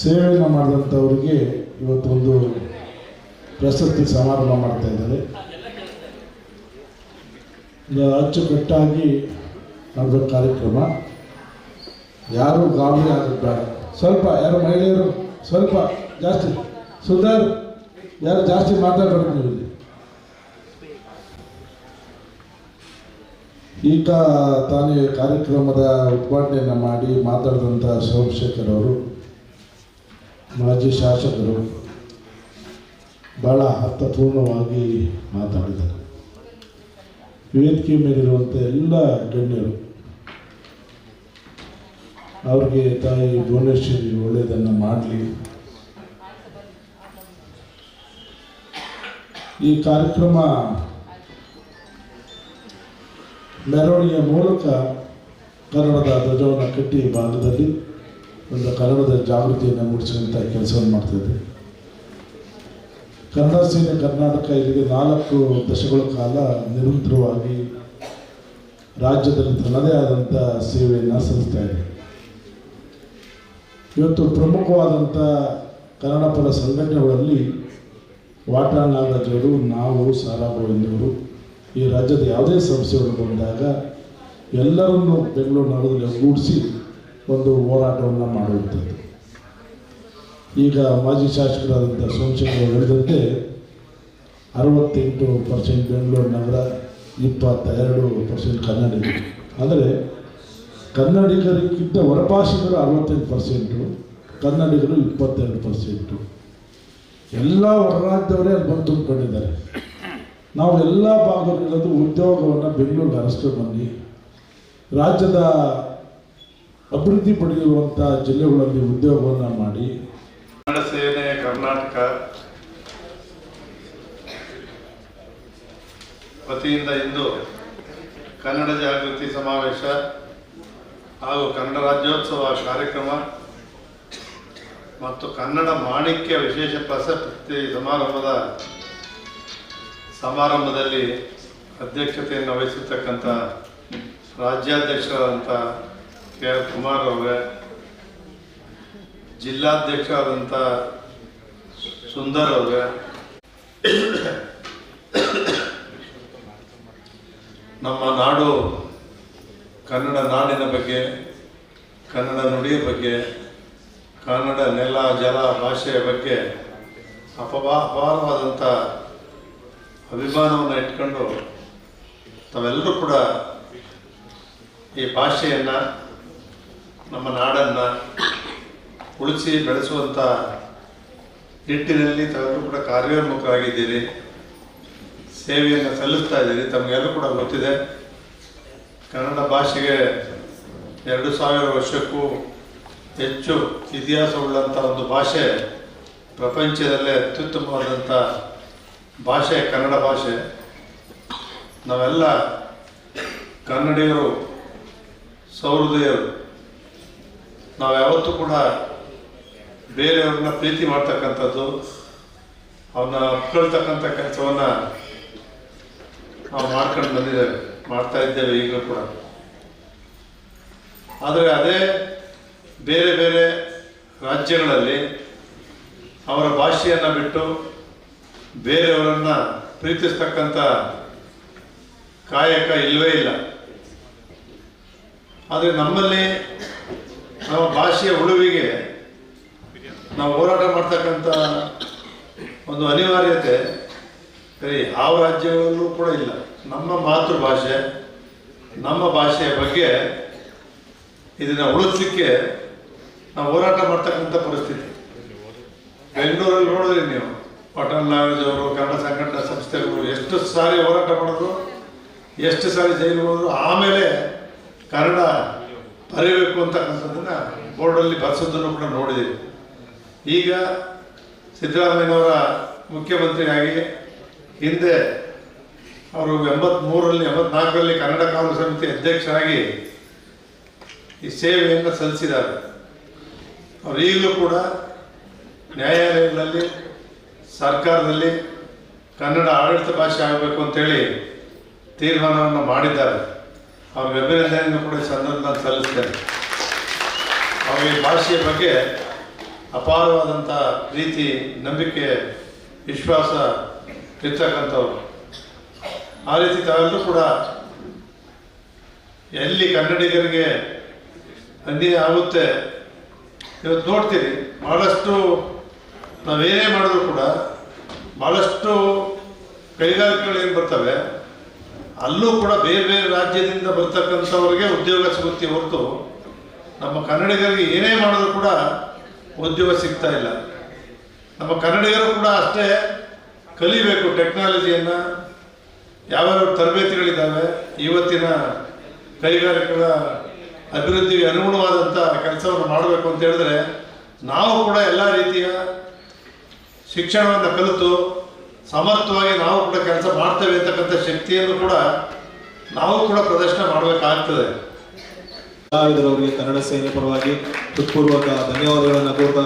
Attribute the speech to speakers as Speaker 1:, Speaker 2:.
Speaker 1: ಸೇವೆಯನ್ನು ಮಾಡಿದಂಥವ್ರಿಗೆ ಇವತ್ತೊಂದು ಪ್ರಶಸ್ತಿ ಸಮಾರಂಭ ಮಾಡ್ತಾ ಇದ್ದಾರೆ. ಅಚ್ಚುಕಟ್ಟಾಗಿ ನಡೆದ ಕಾರ್ಯಕ್ರಮ. ಯಾರು ಗಾಬರಿ ಆಗೋದು ಬೇಡ. ಸ್ವಲ್ಪ ಯಾರು ಮಹಿಳೆಯರು ಸ್ವಲ್ಪ ಜಾಸ್ತಿ ಸುಂದರ್ ಯಾರು ಜಾಸ್ತಿ ಮಾತಾಡಬೇಕು. ಈಗ ತಾನೇ ಕಾರ್ಯಕ್ರಮದ ಉದ್ಘಾಟನೆಯನ್ನು ಮಾಡಿ ಮಾತಾಡಿದಂಥ ಸೋಮಶೇಖರ್ ಅವರು ಮಾಜಿ ಶಾಸಕರು ಭಾಳ ಅರ್ಥಪೂರ್ಣವಾಗಿ ಮಾತಾಡಿದ್ದಾರೆ. ವೇದಿಕೆ ಮೇಲಿರುವಂಥ ಎಲ್ಲ ಗಣ್ಯರು ಅವ್ರಿಗೆ ತಾಯಿ ಭುವನೇಶ್ವರಿ ಒಳ್ಳೆಯದನ್ನು ಮಾಡಲಿ. ಈ ಕಾರ್ಯಕ್ರಮ ಮೆರವಣಿಗೆಯ ಮೂಲಕ ಕನ್ನಡದ ಧ್ವಜವನ್ನು ಕಟ್ಟಿ ಭಾಗದಲ್ಲಿ ಒಂದು ಕನ್ನಡದ ಜಾಗೃತಿಯನ್ನು ಮೂಡಿಸುವಂಥ ಕೆಲಸವನ್ನು ಮಾಡ್ತಾಯಿದೆ. ಕನ್ನಡ ಸೇನೆ ಕರ್ನಾಟಕ ಇಲ್ಲಿಗೆ 4 ದಶಕಗಳ ಕಾಲ ನಿರಂತರವಾಗಿ ರಾಜ್ಯದಲ್ಲಿ ತನ್ನದೇ ಆದಂಥ ಸೇವೆಯನ್ನು ಸಲ್ಲಿಸ್ತಾ ಇದೆ. ಇವತ್ತು ಪ್ರಮುಖವಾದಂಥ ಕನ್ನಡ ಪರ ಸಂಘಟನೆಗಳಲ್ಲಿ ವಾಟಾಳ್ ನಾಗರಾಜವರು, ನಾವು, ಸಾರಾ ಗೋವಿಂದವರು, ಈ ರಾಜ್ಯದ ಯಾವುದೇ ಸಮಸ್ಯೆಗಳು ಬಂದಾಗ ಎಲ್ಲರನ್ನೂ ಬೆಂಗಳೂರು ನಗರದಲ್ಲಿ ಒಗ್ಗೂಡಿಸಿ ಒಂದು ಹೋರಾಟವನ್ನು ಮಾಡುವಂಥದ್ದು. ಈಗ ಮಾಜಿ ಶಾಸಕರಾದಂಥ ಸೋಮಶೇಖರ್ ಹೇಳಿದಂತೆ 68% ಬೆಂಗಳೂರು ನಗರ, 22% ಕನ್ನಡಿಗರು. ಆದರೆ ಕನ್ನಡಿಗರಿಗಿಂತ ಹೊರಭಾಷಿಗರು 68%, ಕನ್ನಡಿಗರು 22%. ಎಲ್ಲ ಹೊರ ರಾಜ್ಯದವರೇ ಅಲ್ಲಿ ಬಂದು ತುಂಬಿಕೊಂಡಿದ್ದಾರೆ. ನಾವು ಎಲ್ಲ ಭಾಗದಲ್ಲಿರೋದು ಉದ್ಯೋಗವನ್ನು ಬೆಂಗಳೂರಿಗೆ ಅರಸ್ಕೊಂಡು ಬನ್ನಿ, ರಾಜ್ಯದ ಅಭಿವೃದ್ಧಿ ಪಡೆದಿರುವಂಥ ಜಿಲ್ಲೆಗಳಲ್ಲಿ ಉದ್ಯೋಗವನ್ನು ಮಾಡಿ.
Speaker 2: ಕನ್ನಡ ಸೇನೆ ಕರ್ನಾಟಕ ವತಿಯಿಂದ ಇಂದು ಕನ್ನಡ ಜಾಗೃತಿ ಸಮಾವೇಶ ಹಾಗೂ ಕನ್ನಡ ರಾಜ್ಯೋತ್ಸವ ಕಾರ್ಯಕ್ರಮ ಮತ್ತು ಕನ್ನಡ ಮಾಣಿಕ್ಯ ವಿಶೇಷ ಪ್ರಶಸ್ತಿ ಸಮಾರಂಭದಲ್ಲಿ ಅಧ್ಯಕ್ಷತೆಯನ್ನು ವಹಿಸಿರ್ತಕ್ಕಂಥ ರಾಜ್ಯಾಧ್ಯಕ್ಷರಾದಂಥ ಕೆ.ಆರ್. ಕುಮಾರ್ ಅವರೇ, ಜಿಲ್ಲಾಧ್ಯಕ್ಷರಾದಂಥ ಸುಂದರ್ ಅವರೇ, ನಮ್ಮ ನಾಡು ಕನ್ನಡ ನಾಡಿನ ಬಗ್ಗೆ, ಕನ್ನಡ ನುಡಿಯ ಬಗ್ಗೆ, ಕನ್ನಡ ನೆಲ ಜಲ ಭಾಷೆಯ ಬಗ್ಗೆ ಅಪಾರವಾದಂಥ ಅಭಿಮಾನವನ್ನು ಇಟ್ಕೊಂಡು ತಾವೆಲ್ಲರೂ ಕೂಡ ಈ ಭಾಷೆಯನ್ನು, ನಮ್ಮ ನಾಡನ್ನು ಉಳಿಸಿ ಬೆಳೆಸುವಂಥ ನಿಟ್ಟಿನಲ್ಲಿ ತಾವೆಲ್ಲರೂ ಕೂಡ ಕಾರ್ಯೋನ್ಮುಖರಾಗಿದ್ದೀರಿ, ಸೇವೆಯನ್ನು ಸಲ್ಲಿಸ್ತಾ ಇದ್ದೀರಿ. ತಮಗೆಲ್ಲರೂ ಕೂಡ ಗೊತ್ತಿದೆ, ಕನ್ನಡ ಭಾಷೆಗೆ 2000 ವರ್ಷಕ್ಕೂ ಹೆಚ್ಚು ಇತಿಹಾಸವುಳ್ಳಂಥ ಒಂದು ಭಾಷೆ, ಪ್ರಪಂಚದಲ್ಲೇ ಅತ್ಯುತ್ತಮವಾದಂಥ ಭಾಷೆ ಕನ್ನಡ ಭಾಷೆ. ನಾವೆಲ್ಲ ಕನ್ನಡಿಗರು ಸಹೃದಯರು. ನಾವು ಯಾವತ್ತೂ ಕೂಡ ಬೇರೆಯವ್ರನ್ನ ಪ್ರೀತಿ ಮಾಡ್ತಕ್ಕಂಥದ್ದು, ಅವನ್ನ ಅಪ್ಕೊಳ್ತಕ್ಕಂಥ ಕೆಲಸವನ್ನು ನಾವು ಮಾಡ್ಕೊಂಡು ಬಂದಿದ್ದೇವೆ, ಮಾಡ್ತಾ ಇದ್ದೇವೆ ಈಗಲೂ ಕೂಡ. ಆದರೆ ಅದೇ ಬೇರೆ ಬೇರೆ ರಾಜ್ಯಗಳಲ್ಲಿ ಅವರ ಭಾಷೆಯನ್ನು ಬಿಟ್ಟು ಬೇರೆಯವರನ್ನು ಪ್ರೀತಿಸ್ತಕ್ಕಂಥ ಕಾಯಕ ಇಲ್ಲವೇ ಇಲ್ಲ. ಆದರೆ ನಮ್ಮಲ್ಲಿ ನಮ್ಮ ಭಾಷೆಯ ಉಳಿವಿಗೆ ನಾವು ಹೋರಾಟ ಮಾಡ್ತಕ್ಕಂಥ ಒಂದು ಅನಿವಾರ್ಯತೆ ಯಾವ ರಾಜ್ಯಗಳಲ್ಲೂ ಕೂಡ ಇಲ್ಲ. ನಮ್ಮ ಮಾತೃಭಾಷೆ, ನಮ್ಮ ಭಾಷೆಯ ಬಗ್ಗೆ ಇದನ್ನು ಉಳಿಸ್ಲಿಕ್ಕೆ ನಾವು ಹೋರಾಟ ಮಾಡ್ತಕ್ಕಂಥ ಪರಿಸ್ಥಿತಿ. ಬೆಂಗಳೂರಲ್ಲಿ ನೋಡಿದ್ರಿ ನೀವು, ವಾಟಾಳ್ ನಾಗರಾಜ್ ಅವರು, ಕನ್ನಡ ಸಂಘಟನಾ ಸಂಸ್ಥೆಗಳು ಎಷ್ಟು ಸಾರಿ ಹೋರಾಟ ಮಾಡಿದ್ರು, ಎಷ್ಟು ಸಾರಿ ಜೈಲು ಹೋದ್ರು, ಆಮೇಲೆ ಕನ್ನಡ ಬರೀಬೇಕು ಅಂತಕ್ಕಂಥದ್ದನ್ನು ಬೋರ್ಡಲ್ಲಿ ಬರೆಸೋದನ್ನು ಕೂಡ ನೋಡಿದ್ದೀವಿ. ಈಗ ಸಿದ್ದರಾಮಯ್ಯನವರ ಮುಖ್ಯಮಂತ್ರಿಯಾಗಿ ಹಿಂದೆ ಅವರು 84ರಲ್ಲಿ ಕನ್ನಡ ಕಾಂಗ್ರೆಸ್ ಸಮಿತಿ ಅಧ್ಯಕ್ಷರಾಗಿ ಈ ಸೇವೆಯನ್ನು ಸಲ್ಲಿಸಿದ್ದಾರೆ. ಅವರು ಈಗಲೂ ಕೂಡ ನ್ಯಾಯಾಲಯಗಳಲ್ಲಿ, ಸರ್ಕಾರದಲ್ಲಿ ಕನ್ನಡ ಆಡಳಿತ ಭಾಷೆ ಆಗಬೇಕು ಅಂತೇಳಿ ತೀರ್ಮಾನವನ್ನು ಮಾಡಿದ್ದಾರೆ. ಅವ್ರಿಗೆ ಅಭಿನಂದನೆಯನ್ನು ಕೂಡ ಸಂದರ್ಭದಲ್ಲಿ ಸಲ್ಲಿಸ್ತೇನೆ. ಅವ್ರ ಈ ಭಾಷೆಯ ಬಗ್ಗೆ ಅಪಾರವಾದಂಥ ಪ್ರೀತಿ, ನಂಬಿಕೆ, ವಿಶ್ವಾಸ ಇರ್ತಕ್ಕಂಥವ್ರು. ಆ ರೀತಿ ತಾವೆಲ್ಲರೂ ಕೂಡ ಎಲ್ಲಿ ಕನ್ನಡಿಗರಿಗೆ ಅನ್ಯಾಯ ಆಗುತ್ತೆ ಇವತ್ತು ನೋಡ್ತೀರಿ. ಭಾಳಷ್ಟು ನಾವೇನೇ ಮಾಡಿದ್ರು ಕೂಡ ಭಾಳಷ್ಟು ಕೈಗಾರಿಕೆಗಳೇನು ಬರ್ತವೆ ಅಲ್ಲೂ ಕೂಡ ಬೇರೆ ಬೇರೆ ರಾಜ್ಯದಿಂದ ಬರ್ತಕ್ಕಂಥವ್ರಿಗೆ ಉದ್ಯೋಗ ಸಿಗುತ್ತೆ ಹೊರತು ನಮ್ಮ ಕನ್ನಡಿಗರಿಗೆ ಏನೇ ಮಾಡಿದ್ರು ಕೂಡ ಉದ್ಯೋಗ ಸಿಗ್ತಾ ಇಲ್ಲ. ನಮ್ಮ ಕನ್ನಡಿಗರು ಕೂಡ ಅಷ್ಟೇ ಕಲಿಬೇಕು ಟೆಕ್ನಾಲಜಿಯನ್ನು. ಯಾವ್ಯಾವ ತರಬೇತಿಗಳಿದ್ದಾವೆ, ಇವತ್ತಿನ ಕೈಗಾರಿಕೆಗಳ ಅಭಿವೃದ್ಧಿಗೆ ಅನುಗುಣವಾದಂಥ ಕೆಲಸವನ್ನು ಮಾಡಬೇಕು ಅಂತ ಹೇಳಿದ್ರೆ ನಾವು ಕೂಡ ಎಲ್ಲ ರೀತಿಯ ಶಿಕ್ಷಣವನ್ನು ಕಲಿತು ಸಮರ್ಥವಾಗಿ ನಾವು ಕೂಡ ಕೆಲಸ ಮಾಡ್ತೇವೆ ಅಂತಕ್ಕಂಥ ಶಕ್ತಿಯನ್ನು ಕೂಡ ನಾವು ಕೂಡ ಪ್ರದರ್ಶನ ಮಾಡಬೇಕಾಗ್ತದೆ.
Speaker 3: ಕಲಾವಿದರವರಿಗೆ ಕನ್ನಡ ಸೇನೆ ಪರವಾಗಿ ಹೃತ್ಪೂರ್ವಕ ಧನ್ಯವಾದಗಳನ್ನು ಕೋರ್ತಾ